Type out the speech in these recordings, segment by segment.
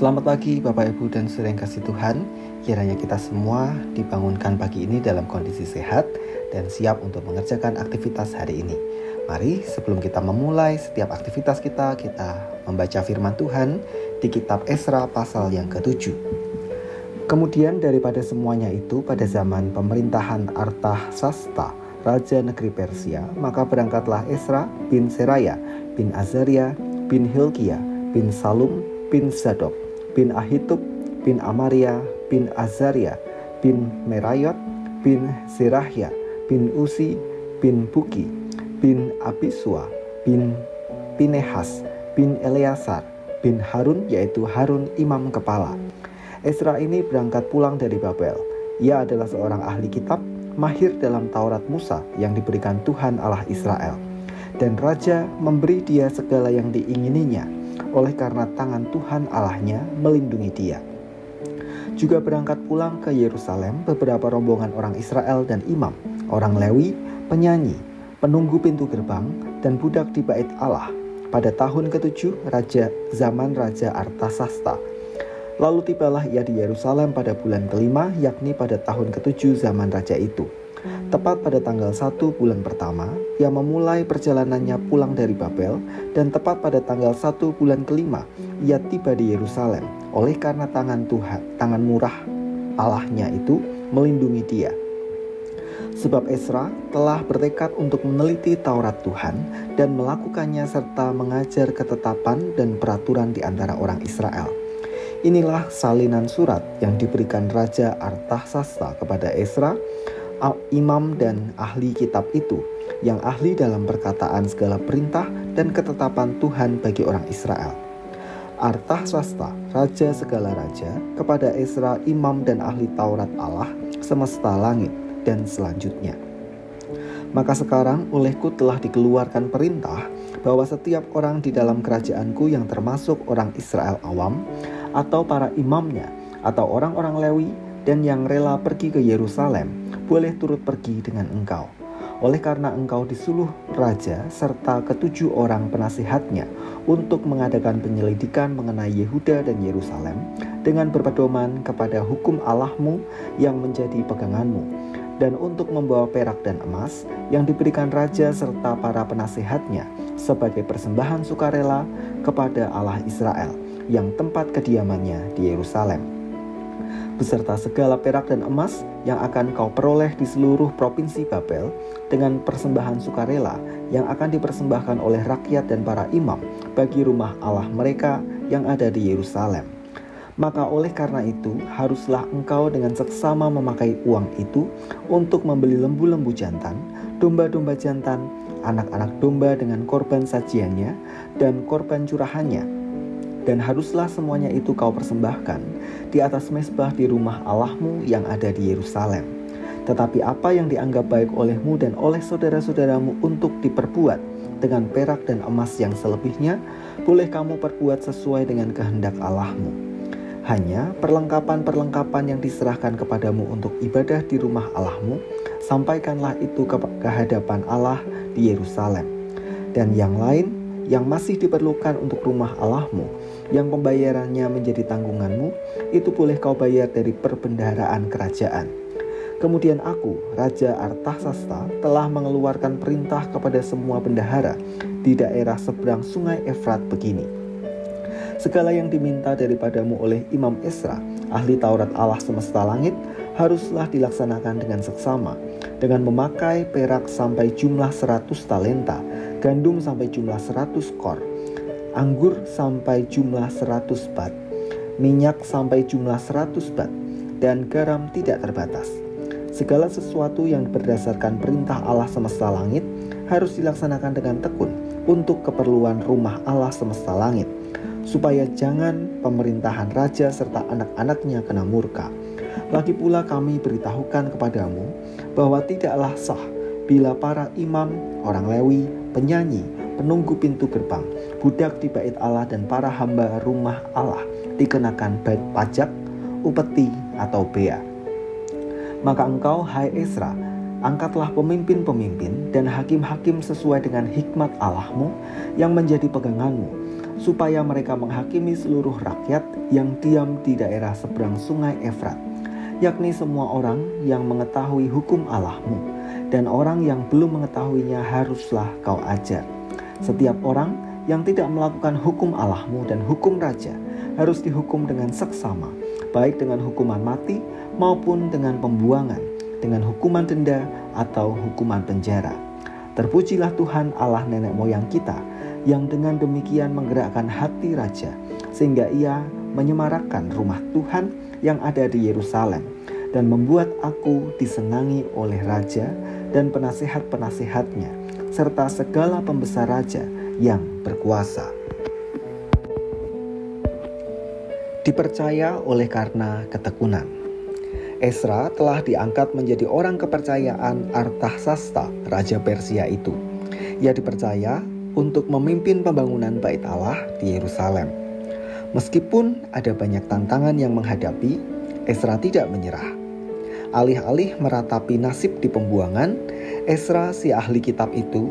Selamat pagi Bapak Ibu dan saudara yang kasih Tuhan. Kiranya kita semua dibangunkan pagi ini dalam kondisi sehat dan siap untuk mengerjakan aktivitas hari ini. Mari sebelum kita memulai setiap aktivitas kita membaca firman Tuhan di kitab Esra pasal yang ke-7. Kemudian daripada semuanya itu, pada zaman pemerintahan Artasasta, Raja Negeri Persia, maka berangkatlah Esra bin Seraya, bin Azaria, bin Hilkiah, bin Salum, bin Zadok, bin Ahitub, bin Amaria, bin Azaria, bin Merayot, bin Zerahya, bin Uzi, bin Buki, bin Abisua, bin Pinehas, bin Eleazar, bin Harun, yaitu Harun imam kepala. Esra ini berangkat pulang dari Babel. Ia adalah seorang ahli kitab, mahir dalam Taurat Musa yang diberikan Tuhan Allah Israel. Dan raja memberi dia segala yang diingininya, oleh karena tangan Tuhan Allahnya melindungi dia. Juga berangkat pulang ke Yerusalem beberapa rombongan orang Israel dan imam, orang Lewi, penyanyi, penunggu pintu gerbang, dan budak di bait Allah pada tahun ke-7 zaman Raja Artasasta. Lalu tibalah ia di Yerusalem pada bulan ke-5, yakni pada tahun ke-7 zaman raja itu. Tepat pada tanggal 1 bulan pertama, ia memulai perjalanannya pulang dari Babel, dan tepat pada tanggal 1 bulan ke-5, ia tiba di Yerusalem, oleh karena tangan Tuhan, tangan murah Allahnya itu melindungi dia. Sebab Esra telah bertekad untuk meneliti Taurat Tuhan dan melakukannya serta mengajar ketetapan dan peraturan di antara orang Israel. Inilah salinan surat yang diberikan Raja Artasasta kepada Esra, imam dan ahli kitab itu, yang ahli dalam perkataan segala perintah dan ketetapan Tuhan bagi orang Israel. Artasasta, raja segala raja, kepada Esra, imam dan ahli Taurat Allah semesta langit dan selanjutnya. Maka sekarang olehku telah dikeluarkan perintah bahwa setiap orang di dalam kerajaanku yang termasuk orang Israel awam, atau para imamnya, atau orang-orang Lewi, dan yang rela pergi ke Yerusalem, boleh turut pergi dengan engkau. Oleh karena engkau disuluh raja serta ke-7 orang penasihatnya untuk mengadakan penyelidikan mengenai Yehuda dan Yerusalem dengan berpedoman kepada hukum Allahmu yang menjadi peganganmu, dan untuk membawa perak dan emas yang diberikan raja serta para penasihatnya sebagai persembahan sukarela kepada Allah Israel yang tempat kediamannya di Yerusalem, beserta segala perak dan emas yang akan kau peroleh di seluruh provinsi Babel dengan persembahan sukarela yang akan dipersembahkan oleh rakyat dan para imam bagi rumah Allah mereka yang ada di Yerusalem. Maka oleh karena itu haruslah engkau dengan seksama memakai uang itu untuk membeli lembu-lembu jantan, domba-domba jantan, anak-anak domba dengan korban sajiannya dan korban curahannya. Dan haruslah semuanya itu kau persembahkan di atas mezbah di rumah Allahmu yang ada di Yerusalem. Tetapi apa yang dianggap baik olehmu dan oleh saudara-saudaramu untuk diperbuat dengan perak dan emas yang selebihnya, boleh kamu perbuat sesuai dengan kehendak Allahmu. Hanya perlengkapan-perlengkapan yang diserahkan kepadamu untuk ibadah di rumah Allahmu, sampaikanlah itu ke hadapan Allah di Yerusalem. Dan yang lain yang masih diperlukan untuk rumah Allahmu, yang pembayarannya menjadi tanggunganmu, itu boleh kau bayar dari perbendaharaan kerajaan. Kemudian aku, Raja Artasasta, telah mengeluarkan perintah kepada semua bendahara di daerah seberang sungai Efrat begini: segala yang diminta daripadamu oleh Imam Esra, ahli Taurat Allah semesta langit, haruslah dilaksanakan dengan seksama, dengan memakai perak sampai jumlah 100 talenta, gandum sampai jumlah 100 kor, anggur sampai jumlah 100 bat, minyak sampai jumlah 100 bat, dan garam tidak terbatas. Segala sesuatu yang berdasarkan perintah Allah semesta langit harus dilaksanakan dengan tekun untuk keperluan rumah Allah semesta langit, supaya jangan pemerintahan raja serta anak-anaknya kena murka. Lagi pula kami beritahukan kepadamu bahwa tidaklah sah bila para imam, orang Lewi, penyanyi, penunggu pintu gerbang, budak di bait Allah dan para hamba rumah Allah dikenakan pajak, upeti atau bea. Maka engkau, hai Esra, angkatlah pemimpin-pemimpin dan hakim-hakim sesuai dengan hikmat Allahmu yang menjadi peganganmu, supaya mereka menghakimi seluruh rakyat yang diam di daerah seberang sungai Efrat, yakni semua orang yang mengetahui hukum Allahmu, dan orang yang belum mengetahuinya haruslah kau ajar. Setiap orang yang tidak melakukan hukum Allahmu dan hukum raja harus dihukum dengan seksama, baik dengan hukuman mati maupun dengan pembuangan, dengan hukuman denda atau hukuman penjara. Terpujilah Tuhan Allah nenek moyang kita, yang dengan demikian menggerakkan hati raja, sehingga ia menyemarakkan rumah Tuhan yang ada di Yerusalem, dan membuat aku disenangi oleh raja dan penasehat-penasehatnya, serta segala pembesar raja yang berkuasa. Dipercaya oleh karena ketekunan. Esra telah diangkat menjadi orang kepercayaan Artasasta, Raja Persia itu. Ia dipercaya untuk memimpin pembangunan Bait Allah di Yerusalem. Meskipun ada banyak tantangan yang menghadapi, Esra tidak menyerah. Alih-alih meratapi nasib di pembuangan, Esra si ahli kitab itu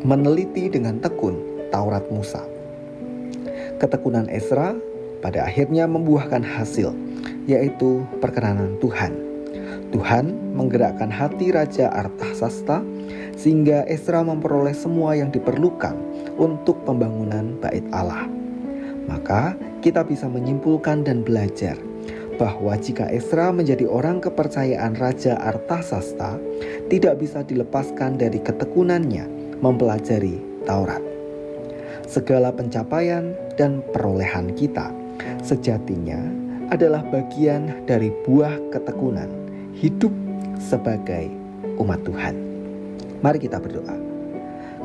meneliti dengan tekun Taurat Musa. Ketekunan Esra pada akhirnya membuahkan hasil, yaitu perkenanan Tuhan. Tuhan menggerakkan hati Raja Artasasta sehingga Esra memperoleh semua yang diperlukan untuk pembangunan Bait Allah. Maka kita bisa menyimpulkan dan belajar bahwa jika Esra menjadi orang kepercayaan Raja Artasasta, tidak bisa dilepaskan dari ketekunannya mempelajari Taurat. Segala pencapaian dan perolehan kita sejatinya adalah bagian dari buah ketekunan hidup sebagai umat Tuhan. Mari kita berdoa.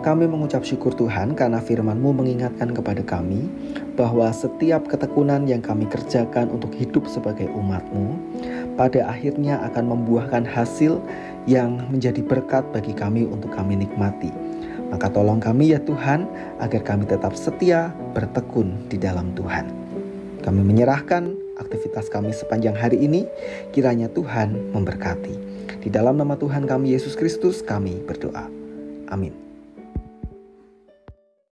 Kami mengucap syukur Tuhan karena firman-Mu mengingatkan kepada kami bahwa setiap ketekunan yang kami kerjakan untuk hidup sebagai umat-Mu pada akhirnya akan membuahkan hasil yang menjadi berkat bagi kami untuk kami nikmati. Maka tolong kami ya Tuhan, agar kami tetap setia bertekun di dalam Tuhan. Kami menyerahkan aktivitas kami sepanjang hari ini, kiranya Tuhan memberkati. Di dalam nama Tuhan kami Yesus Kristus kami berdoa. Amin.